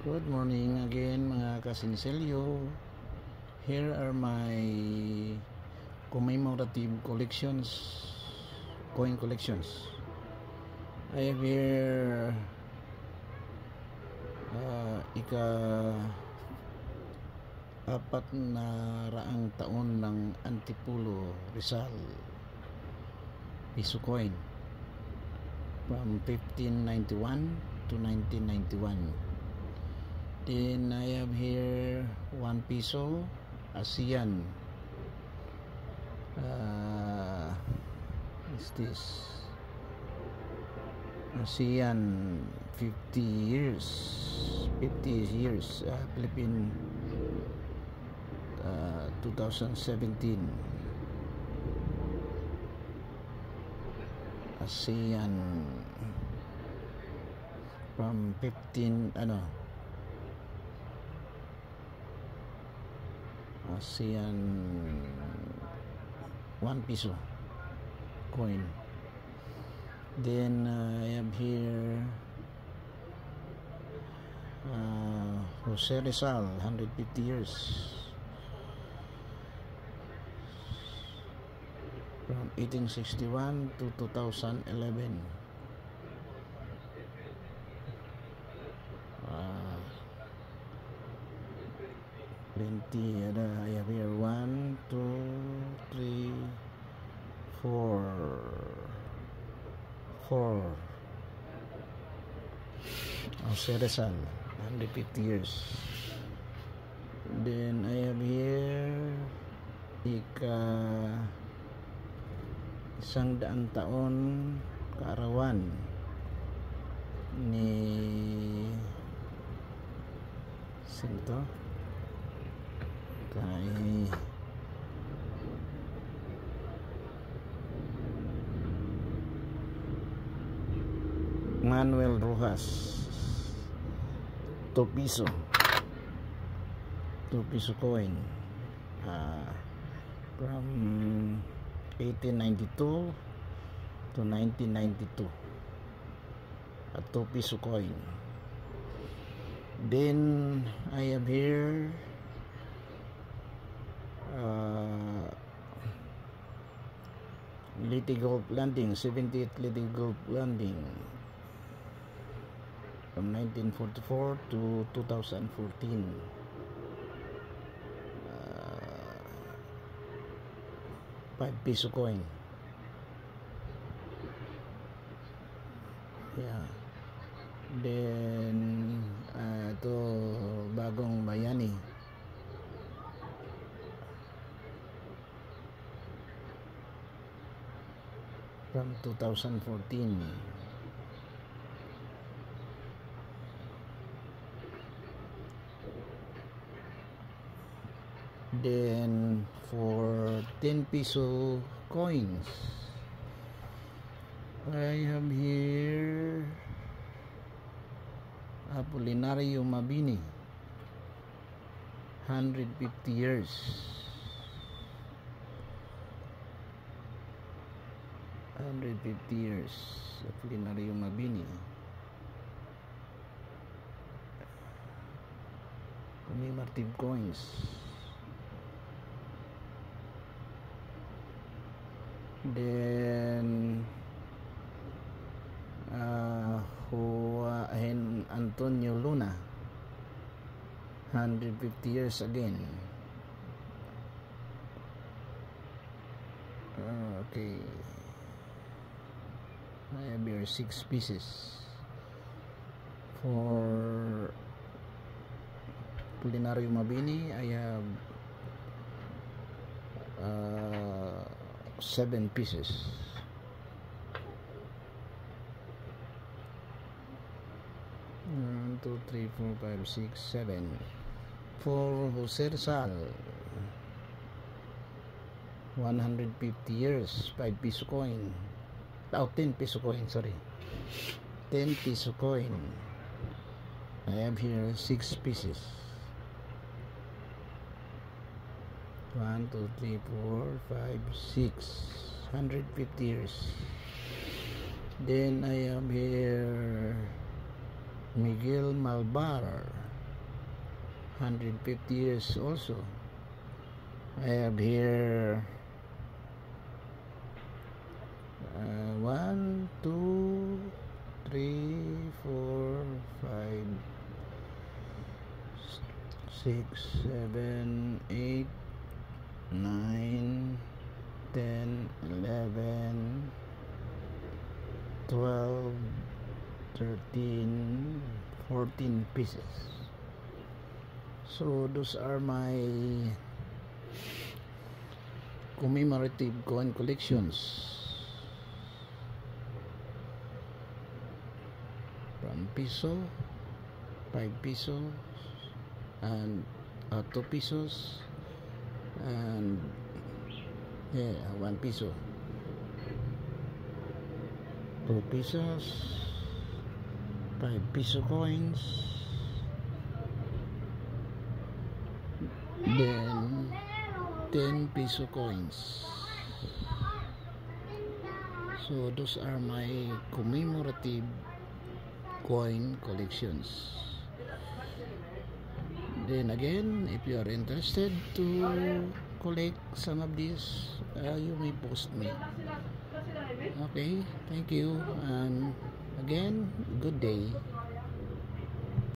Good morning again mga kasinselyo. Here are my commemorative collections, coin collections. I have here ika-4 na raang taon ng Antipolo Rizal piso coin from 1591 to 1991. Then I have here 1 peso ASEAN. Is this ASEAN 50 years Philippine 2017 ASEAN from 15 ASEAN 1 peso coin. Then I have here Jose Rizal 150 years from 1861 to 2011. Plenty. I have here 1, 2, 3, 4 Jose Rizal 150 years. Then I have here ika-100 taon kaarawan ni Sinto kay Manuel Rojas. 2 peso coin from 1892 to 1992, a 2 peso coin. Then I have here Leyte Gulf Landing, 78th Leyte Gulf Landing from 1944 to 2014. 5 peso coin. Yeah. Then ito Bagong Bayani from 2014. Then for 10 peso coins, I have here Apolinario Mabini 150 years. Apolinario Mabini. Commemorative coins. Then Juan Antonio Luna 150 years again. Okay, I have here 6 pieces. For Apolinario Mabini, I have 7 pieces. One, 2, 3, 4, 5, 6, 7. For Jose Rizal 150 years, 5 peso coin. 10 peso coin, sorry. 10 peso coin. I have here 6 pieces. 1, 2, 3, 4, 5, 6. 150 years. Then I have here Miguel Malvar 150 years also. I have here 1, 2, 3, 4, 5, 6, 7, 8, 9, 10, 11, 12, 13, 14 pieces. So those are my commemorative coin collections from piso, 5 pesos, and 2 pesos, and 1 peso, 2 pesos, 5 peso coins, then 10 peso coins. So those are my commemorative coin collections. Then again, if you are interested to collect some of these, you may post me. Okay, thank you, and again, good day.